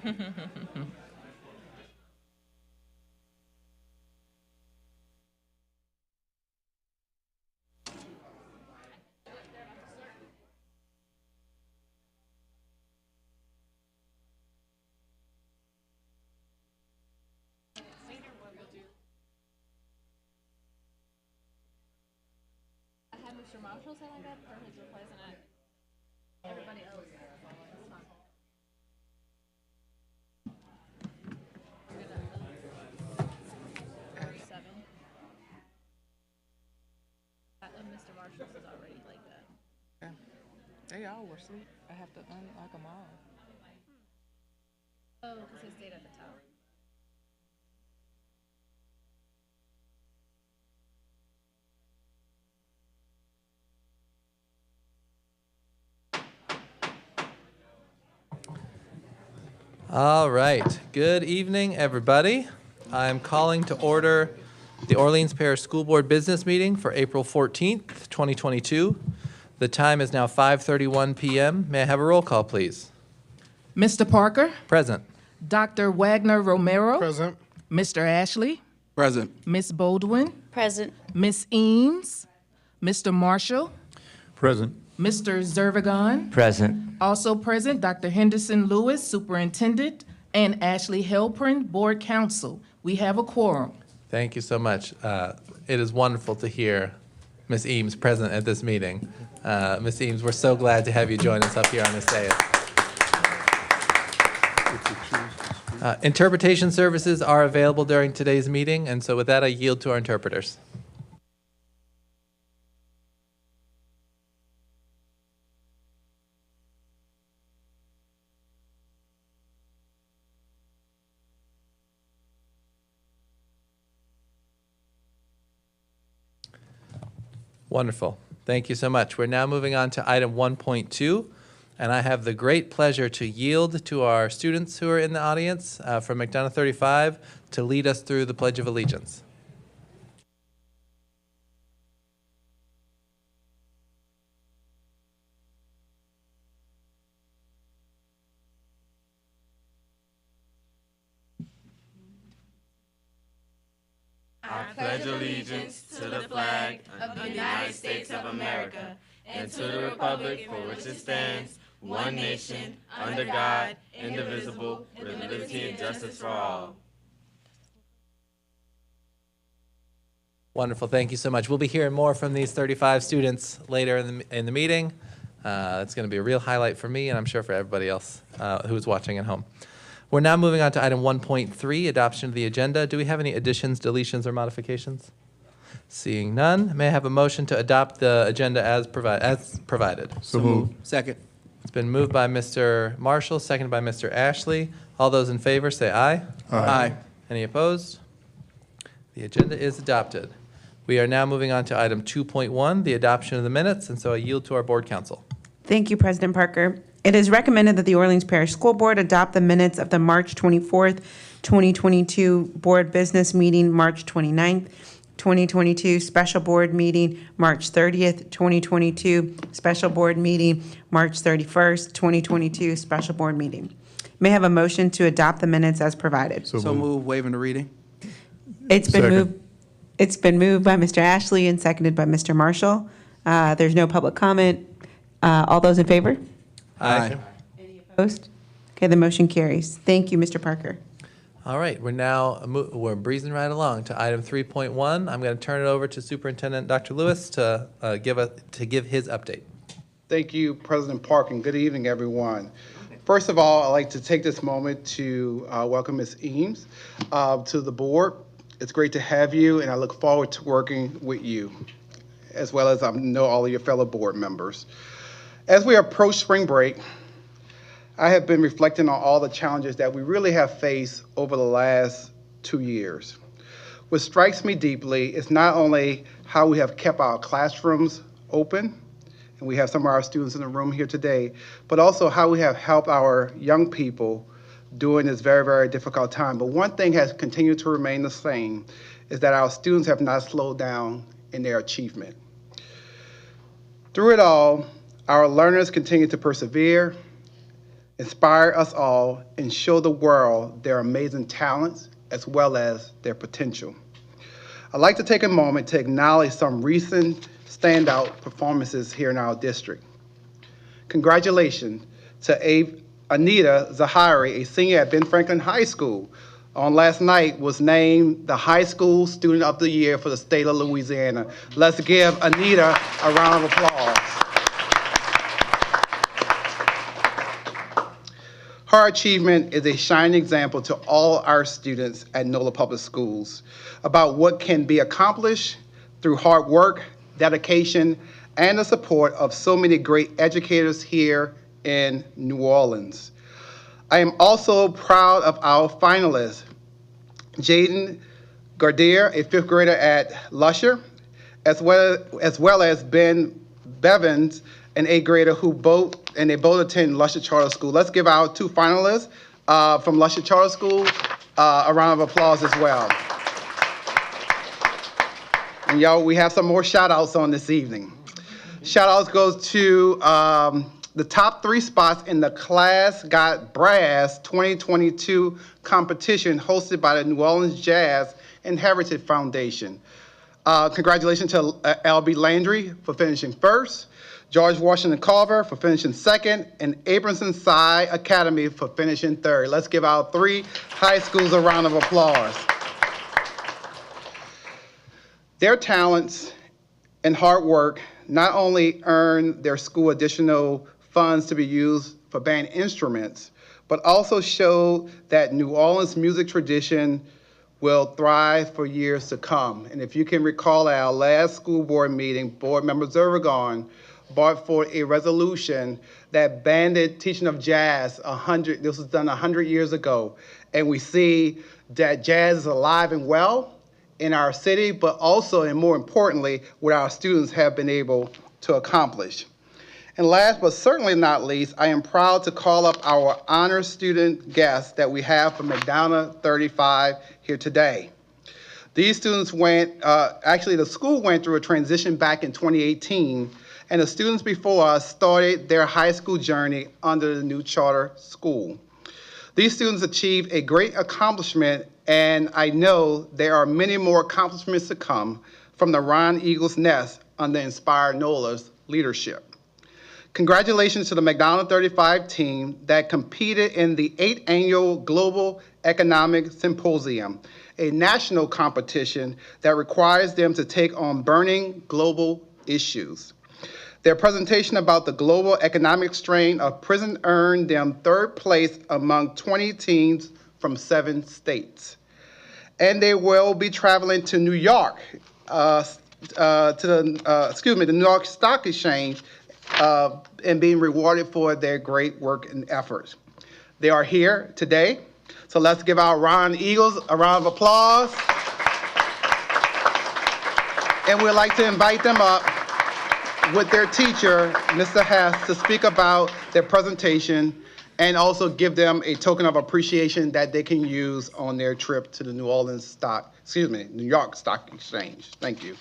Mr. Marshall say like that, or his replacement? Everybody else. Mr. Marshall's is already like that. Yeah. They all were asleep. I have to unlock them all. Oh, because he stayed at the top. All right. Good evening, everybody. I'm calling to order the Orleans Parish School Board Business Meeting for April 14th, 2022. The time is now 5:31 p.m. May I have a roll call, please? Mr. Parker, Present. Dr. Wagner Romero, Present. Mr. Ashley, Present. Miss Baldwin, Present. Miss Eames, Mr. Marshall, Present. Mr. Zervigon, Present. also present Dr. Henderson Lewis, Superintendent, and Ashley Helprin, Board Counsel. We have a quorum. Thank you so much. It is wonderful to hear Ms. Eames present at this meeting. Ms. Eames, we're so glad to have you join us up here on this day. Interpretation services are available during today's meeting, and so with that, I yield to our interpreters. Wonderful. Thank you so much. We're now moving on to item 1.2, and I have the great pleasure to yield to our students who are in the audience from McDonough 35 to lead us through the Pledge of Allegiance. I pledge allegiance to the flag of the United States of America and to the republic for which it stands, one nation, under God, indivisible, with liberty and justice for all. Wonderful. Thank you so much. We'll be hearing more from these 35 students later in the meeting. It's going to be a real highlight for me, and I'm sure for everybody else who's watching at home. We're now moving on to item 1.3, adoption of the agenda. Do we have any additions, deletions, or modifications? Seeing none, may I have a motion to adopt the agenda as provided? So moved. Second. It's been moved by Mr. Marshall, seconded by Mr. Ashley. All those in favor say aye. Aye. Any opposed? The agenda is adopted. We are now moving on to item 2.1, the adoption of the minutes, and so I yield to our board counsel. Thank you, President Parker. It is recommended that the Orleans Parish School Board adopt the minutes of the March 24th, 2022 Board Business Meeting, March 29th, 2022 Special Board Meeting, March 30th, 2022 Special Board Meeting, March 31st, 2022 Special Board Meeting. May I have a motion to adopt the minutes as provided? So move, waiving the reading. It's been Second. moved. It's been moved by Mr. Ashley and seconded by Mr. Marshall. There's no public comment. All those in favor? Aye. Opposed? Okay, the motion carries. Thank you, Mr. Parker. All right, we're breezing right along to item 3.1. I'm going to turn it over to Superintendent Dr. Lewis to give his update. Thank you, President Park, and good evening, everyone. First of all, I'd like to take this moment to welcome Ms. Eames to the board. It's great to have you, and I look forward to working with you, as well as I know all of your fellow board members. As we approach spring break, I have been reflecting on all the challenges that we really have faced over the last 2 years. What strikes me deeply is not only how we have kept our classrooms open, and we have some of our students in the room here today, but also how we have helped our young people during this very, very difficult time. But one thing has continued to remain the same, is that our students have not slowed down in their achievement. Through it all, our learners continue to persevere, inspire us all, and show the world their amazing talents as well as their potential. I'd like to take a moment to acknowledge some recent standout performances here in our district. Congratulations to Anita Zahari, a senior at Ben Franklin High School. On last night was named the High School Student of the Year for the state of Louisiana. Let's give Anita a round of applause. Her achievement is a shining example to all our students at NOLA Public Schools about what can be accomplished through hard work, dedication, and the support of so many great educators here in New Orleans. I am also proud of our finalists, Jaden Gardier, a fifth grader at Lusher, as well as Ben Bevins, an eighth grader they both attend Lusher Charter School. Let's give our two finalists from Lusher Charter School a round of applause as well. And y'all, we have some more shout outs on this evening. Shout outs goes to the top 3 spots in the Class Got Brass 2022 competition hosted by the New Orleans Jazz and Heritage Foundation. Congratulations to L.B. Landry for finishing first, George Washington Carver for finishing second, and Abramson Psi Academy for finishing third. Let's give our 3 high schools a round of applause. Their talents and hard work not only earn their school additional funds to be used for band instruments, but also show that New Orleans music tradition will thrive for years to come. And if you can recall at our last school board meeting, Board Member Zervigon brought forth a resolution that banded teaching of jazz this was done 100 years ago. And we see that jazz is alive and well in our city, but also, and more importantly, what our students have been able to accomplish. And last but certainly not least, I am proud to call up our honor student guests that we have from McDonough 35 here today. These students the school went through a transition back in 2018, and the students before us started their high school journey under the new charter school. These students achieved a great accomplishment, and I know there are many more accomplishments to come from the Ron Eagles Nest under Inspire NOLA's leadership. Congratulations to the McDonough 35 team that competed in the 8th annual Global Economic Symposium, a national competition that requires them to take on burning global issues. Their presentation about the global economic strain of prison earned them 3rd place among 20 teams from 7 states. And they will be traveling to New York, the New York Stock Exchange, and being rewarded for their great work and efforts. They are here today, so let's give our Ron Eagles a round of applause. And we'd like to invite them up with their teacher, Mr. Hess, to speak about their presentation and also give them a token of appreciation that they can use on their trip to the New York Stock Exchange. Thank you.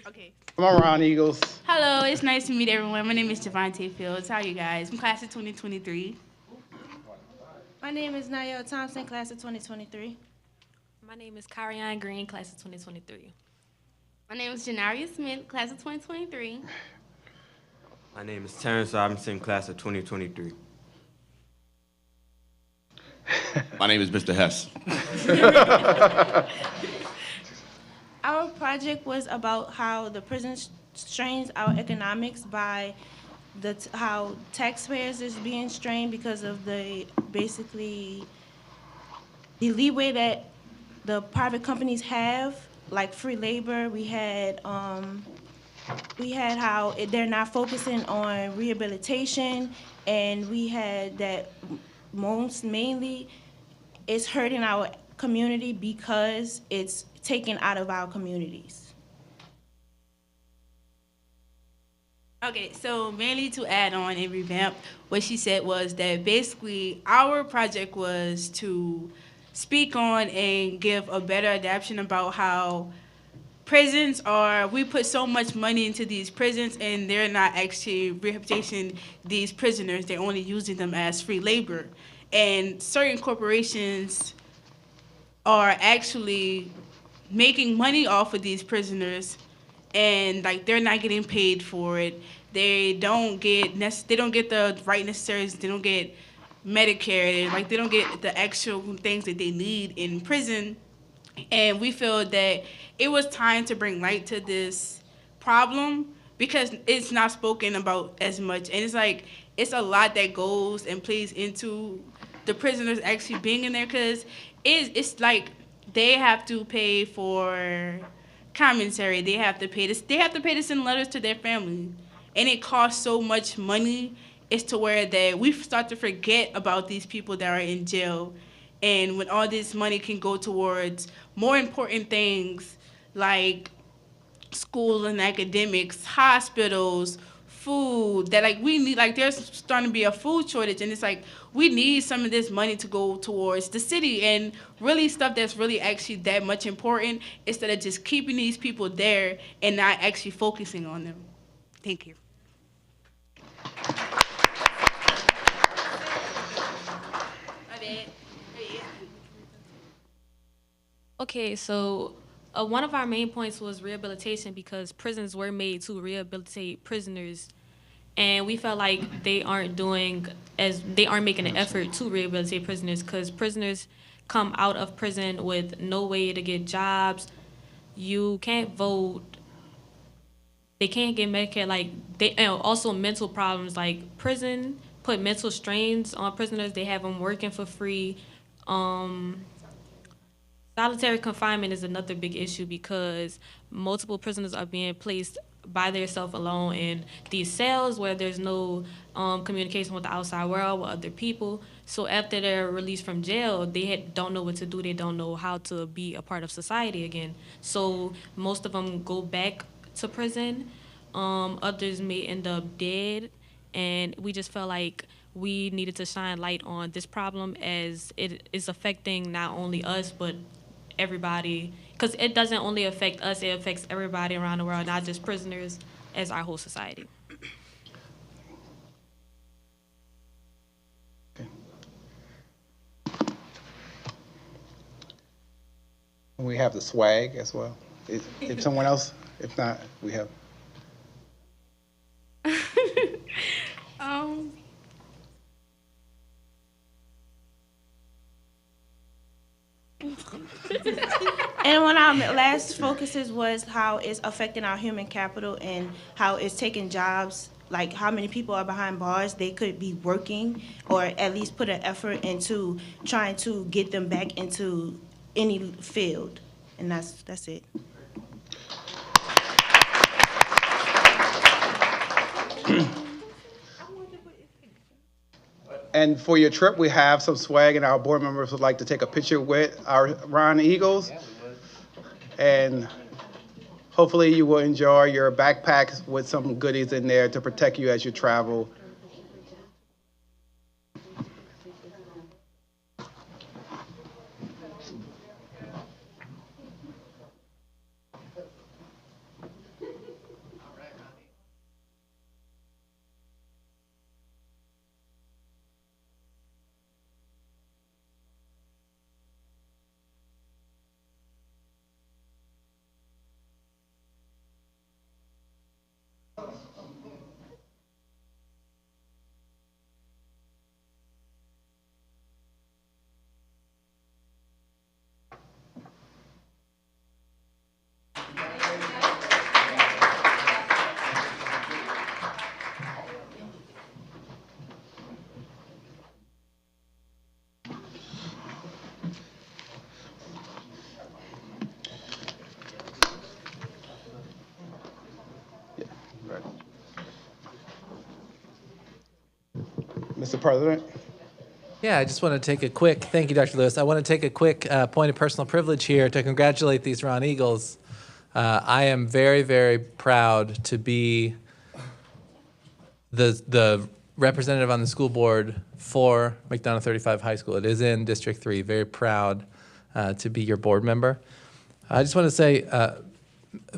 Okay. Come on, Ron Eagles. Hello, it's nice to meet everyone. My name is Javante Fields. How are you guys? I'm class of 2023. My name is Nayo Thompson, class of 2023. My name is Karianne Green, class of 2023. My name is Janaria Smith, class of 2023. My name is Terrence Robinson, class of 2023. My name is Mr. Hess. Our project was about how the prison strains our economics by how taxpayers is being strained because of the leeway that the private companies have, like free labor. We had how they're not focusing on rehabilitation, and we had that mainly it's hurting our community because it's taken out of our communities. Okay, so mainly to add on and revamp, what she said was that basically our project was to speak on and give a better adaptation about how prisons are, we put so much money into these prisons and they're not actually rehabilitating these prisoners. They're only using them as free labor. And certain corporations are actually making money off of these prisoners, and like they're not getting paid for it. They don't get the right necessaries. They don't get Medicare. Like they don't get the actual things that they need in prison. And we feel that it was time to bring light to this problem because it's not spoken about as much. And it's like, it's a lot that goes and plays into the prisoners actually being in there, because it's like they have to pay for commissary. They have to pay this. They have to pay to send letters to their family. And it costs so much money. It's to where that we start to forget about these people that are in jail. And when all this money can go towards more important things like school and academics, hospitals, food, that like we need, like there's starting to be a food shortage, and it's like we need some of this money to go towards the city and really stuff that's really actually that much important, instead of just keeping these people there and not actually focusing on them. Thank you. Okay, so one of our main points was rehabilitation, because prisons were made to rehabilitate prisoners, and we felt like they aren't making an effort to rehabilitate prisoners, because prisoners come out of prison with no way to get jobs. You can't vote. They can't get Medicare. Like and also mental problems. Like prison put mental strains on prisoners. They have them working for free. Solitary confinement is another big issue, because multiple prisoners are being placed by themselves alone in these cells where there's no communication with the outside world, with other people. So after they're released from jail, they don't know what to do. They don't know how to be a part of society again. So most of them go back to prison. Others may end up dead. And we just felt like we needed to shine light on this problem, as it is affecting not only us, but everybody, because it doesn't only affect us, it affects everybody around the world, not just prisoners, as our whole society. We have the swag as well. If someone else, if not, we have. And one of our last focuses was how it's affecting our human capital and how it's taking jobs, like how many people are behind bars. They could be working or at least put an effort into trying to get them back into any field. And that's it. And for your trip, we have some swag, and our board members would like to take a picture with our Ron Eagles. And hopefully you will enjoy your backpacks with some goodies in there to protect you as you travel. Mr. President? Yeah, I just want to take a quick, thank you, Dr. Lewis. I want to take a quick point of personal privilege here to congratulate these Ron Eagles. I am very, very proud to be the representative on the school board for McDonough 35 High School. It is in District 3. Very proud to be your board member. I just want to say,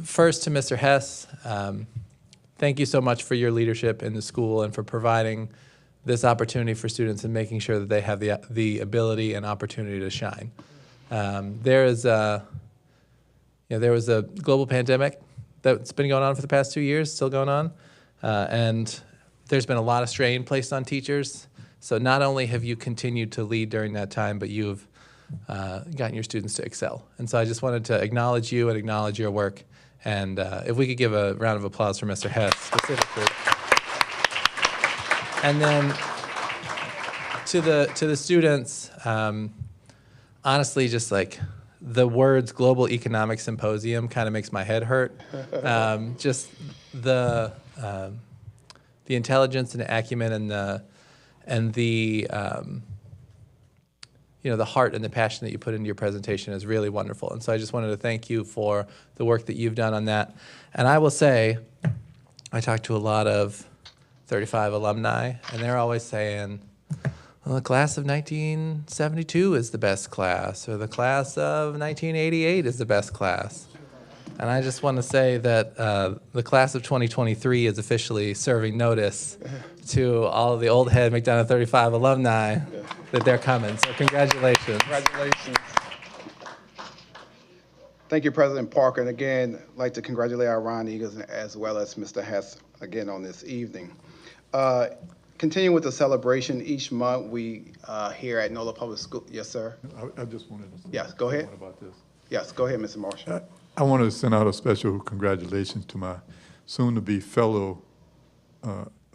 First to Mr. Hess, thank you so much for your leadership in the school and for providing this opportunity for students and making sure that they have the ability and opportunity to shine. There was a global pandemic that's been going on for the past 2 years, still going on, and there's been a lot of strain placed on teachers. So not only have you continued to lead during that time, but you've gotten your students to excel. And so I just wanted to acknowledge you and acknowledge your work. And if we could give a round of applause for Mr. Hess specifically. And then to the students, honestly, just like the words Global Economic Symposium kind of makes my head hurt. Just the intelligence and the acumen and the the heart and the passion that you put into your presentation is really wonderful. And so I just wanted to thank you for the work that you've done on that. And I will say, I talked to a lot of 35 alumni, and they're always saying, well, the class of 1972 is the best class, or the class of 1988 is the best class. And I just want to say that the class of 2023 is officially serving notice to all of the old head McDonough 35 alumni that they're coming. So congratulations. Congratulations. Thank you, President Parker. And again, I'd like to congratulate our Ron Eagles as well as Mr. Hess again on this evening. Continuing with the celebration, each month we here at NOLA Public School. Yes, sir. I just wanted to say yes, go ahead. about this. Yes, go ahead, Mr. Marshall. I want to send out a special congratulations to my soon-to-be fellow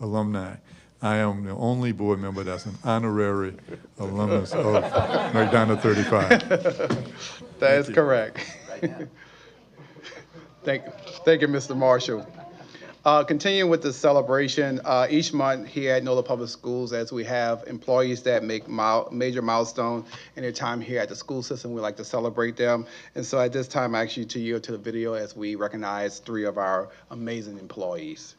alumni. I am the only board member that's an honorary alumnus of McDonough 35. That is correct. Thank you, Mr. Marshall. Continuing with the celebration, each month here at NOLA Public Schools, as we have employees that make major milestones in their time here at the school system, we like to celebrate them. And so at this time, I ask you to yield to the video as we recognize 3 of our amazing employees.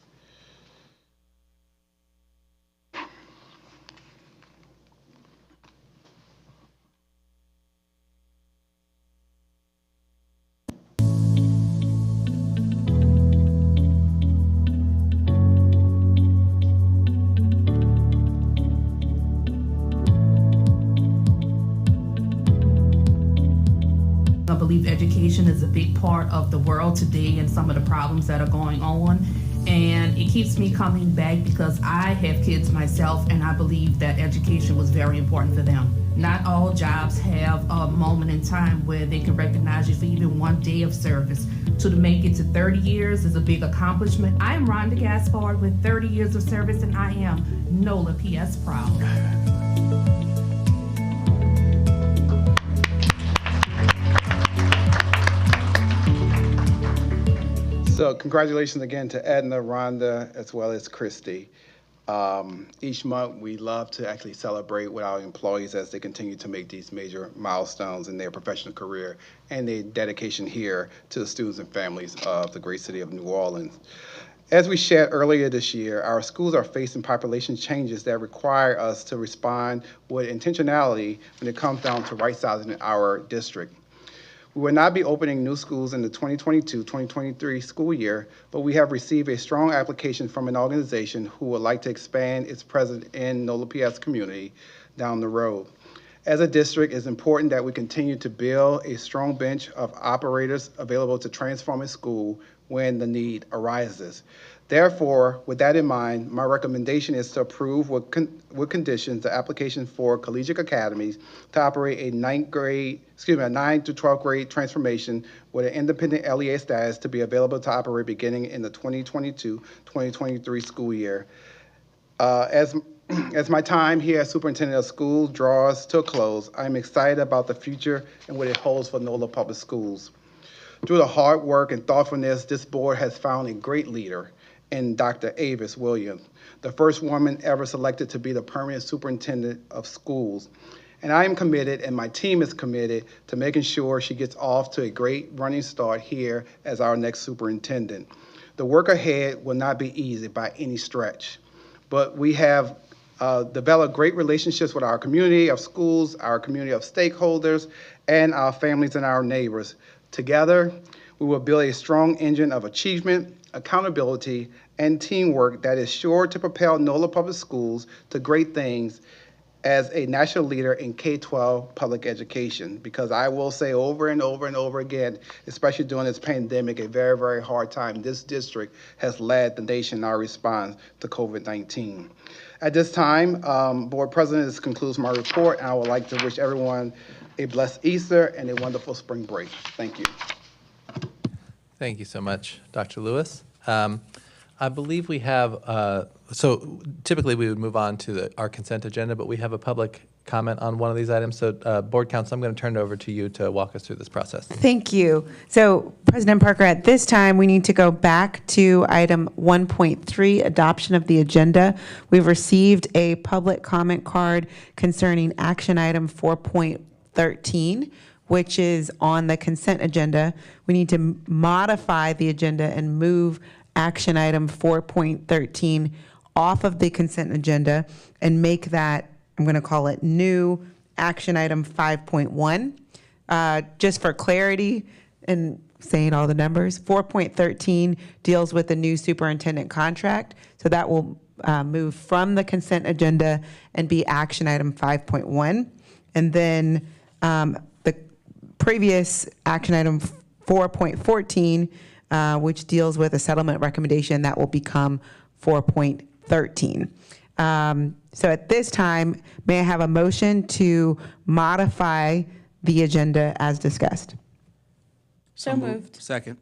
I believe education is a big part of the world today and some of the problems that are going on. And it keeps me coming back because I have kids myself, and I believe that education was very important for them. Not all jobs have a moment in time where they can recognize you for even one day of service. To make it to 30 years is a big accomplishment. I am Rhonda Gaspard with 30 years of service, and I am NOLA PS proud. So congratulations again to Edna, Rhonda, as well as Christy. Each month we love to actually celebrate with our employees as they continue to make these major milestones in their professional career and their dedication here to the students and families of the great city of New Orleans. As we shared earlier this year, our schools are facing population changes that require us to respond with intentionality when it comes down to right-sizing our district. We will not be opening new schools in the 2022-2023 school year, but we have received a strong application from an organization who would like to expand its presence in NOLA PS community down the road. As a district, it's important that we continue to build a strong bench of operators available to transform a school when the need arises. Therefore, with that in mind, my recommendation is to approve with conditions the application for collegiate academies to operate a 9 to 12th grade transformation with an independent LEA status to be available to operate beginning in the 2022-2023 school year. As my time here as superintendent of schools draws to a close, I'm excited about the future and what it holds for NOLA Public Schools. Through the hard work and thoughtfulness, this board has found a great leader in Dr. Avis Williams, the first woman ever selected to be the permanent superintendent of schools. And I am committed, and my team is committed, to making sure she gets off to a great running start here as our next superintendent. The work ahead will not be easy by any stretch, but we have developed great relationships with our community of schools, our community of stakeholders, and our families and our neighbors. Together, We will build a strong engine of achievement, accountability, and teamwork that is sure to propel NOLA Public Schools to great things as a national leader in K-12 public education. Because I will say over and over and over again, especially during this pandemic, a very, very hard time, this district has led the nation in our response to COVID-19. At this time, Board President, this concludes my report, and I would like to wish everyone a blessed Easter and a wonderful spring break. Thank you. Thank you so much, Dr. Lewis. I believe we have, so typically we would move on to our consent agenda, but we have a public comment on one of these items. So Board Counsel, I'm going to turn it over to you to walk us through this process. Thank you. So President Parker, at this time, we need to go back to item 1.3, adoption of the agenda. We've received a public comment card concerning action item 4.13, which is on the consent agenda. We need to modify the agenda and move action item 4.13 off of the consent agenda and make that, I'm going to call it new action item 5.1. Just for clarity and saying all the numbers, 4.13 deals with the new superintendent contract. So that will move from the consent agenda and be action item 5.1. And then the previous action item 4.14, which deals with a settlement recommendation, that will become 4.13. So at this time, may I have a motion to modify the agenda as discussed? So moved. Second.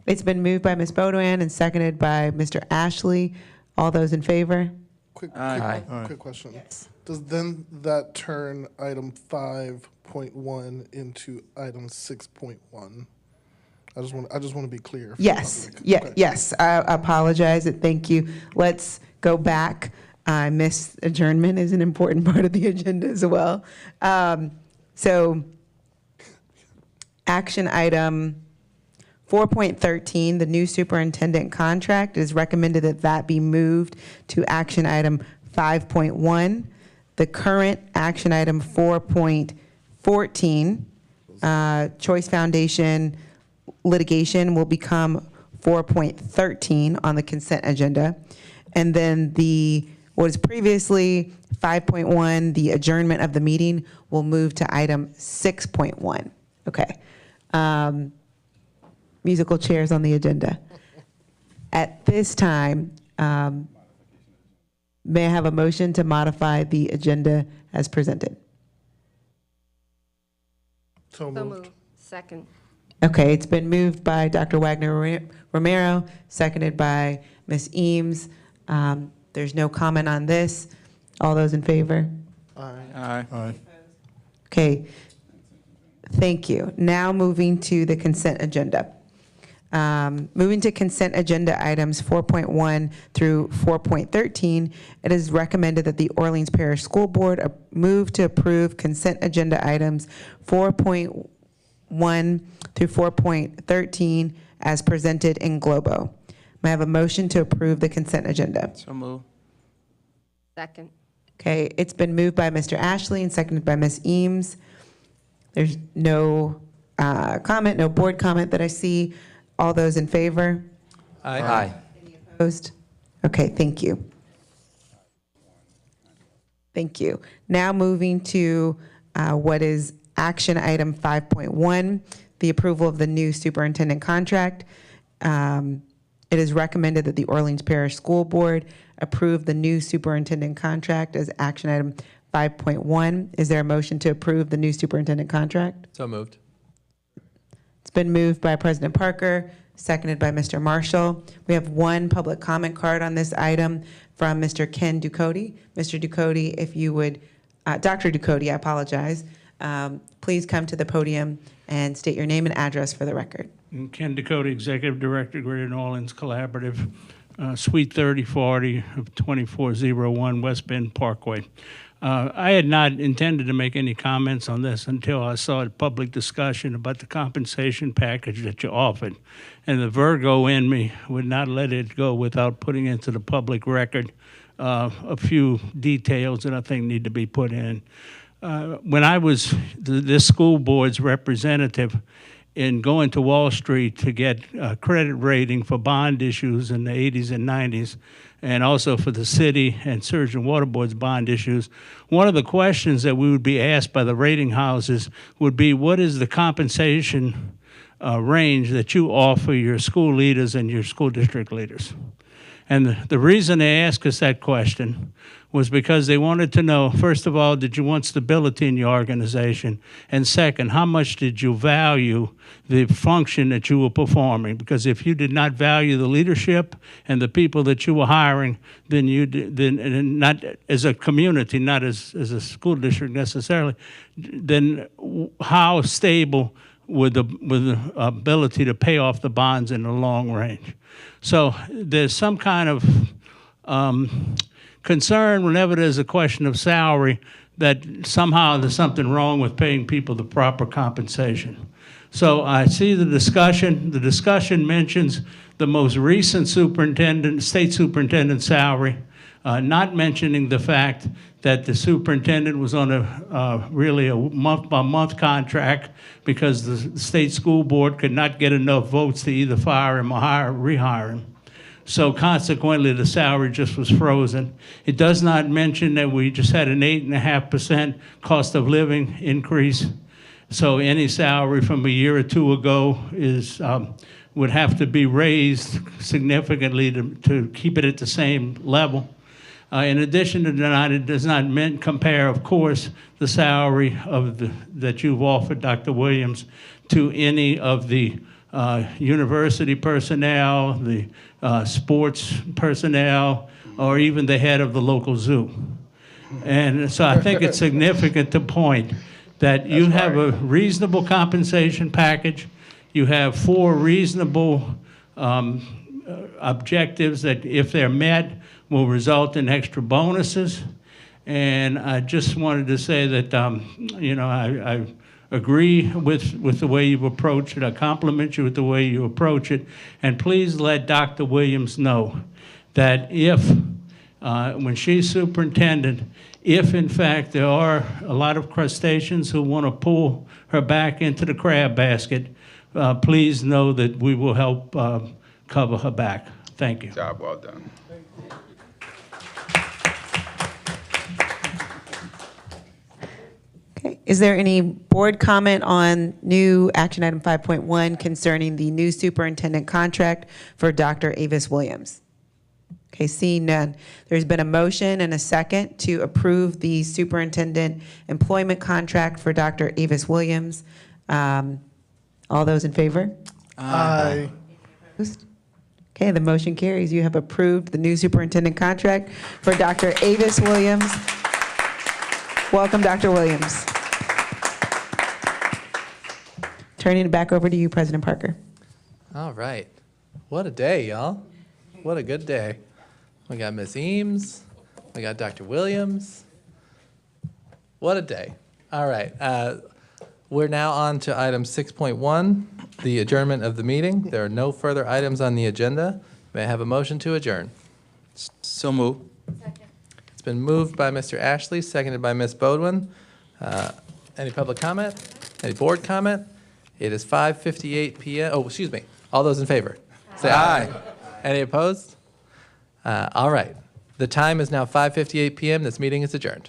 It's been moved by Ms. Beaudoin and seconded by Mr. Ashley. All those in favor? Quick question. Does then that turn item 5.1 into item 6.1? I just want to be clear. Yes, Okay. yes, I apologize, thank you. Let's go back. I missed adjournment is an important part of the agenda as well. So action item 4.13, the new superintendent contract, it is recommended that that be moved to action item 5.1. The current action item 4.14, Choice Foundation litigation, will become 4.13 on the consent agenda. And then what was previously 5.1, the adjournment of the meeting, will move to item 6.1. Okay. Musical chairs on the agenda. At this time, may I have a motion to modify the agenda as presented? So moved. Second. Okay, it's been moved by Dr. Wagner Romero, seconded by Ms. Eames. There's no comment on this. All those in favor? Aye. Aye. Okay, thank you. Now moving to the consent agenda. Moving to consent agenda items 4.1 through 4.13, it is recommended that the Orleans Parish School Board move to approve consent agenda items 4.1 through 4.13 as presented in Globo. May I have a motion to approve the consent agenda? So moved. Second. Okay, it's been moved by Mr. Ashley and seconded by Ms. Eames. There's no comment, no board comment that I see. All those in favor? Aye. Opposed? Okay, thank you. Thank you. Now moving to what is action item 5.1, the approval of the new superintendent contract. It is recommended that the Orleans Parish School Board approve the new superintendent contract as action item 5.1. Is there a motion to approve the new superintendent contract? So moved. It's been moved by President Parker, seconded by Mr. Marshall. We have one public comment card on this item from Mr. Ken Ducote. Mr. Ducote, if you would, Dr. Ducote, I apologize. Please come to the podium and state your name and address for the record. Ken Ducote, Executive Director, Greater New Orleans Collaborative, Suite 3040 of 2401 West Bend Parkway. I had not intended to make any comments on this until I saw a public discussion about the compensation package that you offered. And the Virgo in me would not let it go without putting into the public record a few details that I think need to be put in. When I was this school board's representative in going to Wall Street to get a credit rating for bond issues in the 80s and 90s, and also for the city and Surgeon Water Board's bond issues, one of the questions that we would be asked by the rating houses would be, what is the compensation range that you offer your school leaders and your school district leaders? And the reason they asked us that question was because they wanted to know, first of all, did you want stability in your organization? And second, how much did you value the function that you were performing? Because if you did not value the leadership and the people that you were hiring, then and not as a community, not as a school district necessarily, then how stable with the ability to pay off the bonds in the long range? So there's some kind of concern whenever there's a question of salary that somehow there's something wrong with paying people the proper compensation. So I see the discussion. The discussion mentions the most recent state superintendent salary, not mentioning the fact that the superintendent was on really a month-by-month contract because the state school board could not get enough votes to either fire him or rehire him. So consequently, the salary just was frozen. It does not mention that we just had an 8.5% cost of living increase. So any salary from a year or two ago would have to be raised significantly to keep it at the same level. In addition to that, it does not compare, of course, the salary that you've offered, Dr. Williams, to any of the university personnel, the sports personnel, or even the head of the local zoo. And so I think it's significant to point that you have a reasonable compensation package. You have 4 reasonable objectives that, if they're met, will result in extra bonuses. And I just wanted to say that, I agree with the way you've approached it. I compliment you with the way you approach it. And please let Dr. Williams know that when she's superintendent, if in fact there are a lot of crustaceans who want to pull her back into the crab basket, please know that we will help cover her back. Thank you. Job well done. Okay. Is there any board comment on new action item 5.1 concerning the new superintendent contract for Dr. Avis Williams? Okay, seeing none. There's been a motion and a second to approve the superintendent employment contract for Dr. Avis Williams. All those in favor? Aye. Opposed? Okay, the motion carries. You have approved the new superintendent contract for Dr. Avis Williams. Welcome, Dr. Williams. Turning it back over to you, President Parker. All right. What a day, y'all. What a good day. We got Ms. Eames. We got Dr. Williams. What a day. All right. We're now on to item 6.1, the adjournment of the meeting. There are no further items on the agenda. May I have a motion to adjourn? So move. It's been moved by Mr. Ashley, seconded by Ms. Bodwin. Any public comment? Any board comment? It is 5:58 p.m. Oh, excuse me. All those in favor? Say aye. Any opposed? All right. The time is now 5:58 p.m. This meeting is adjourned.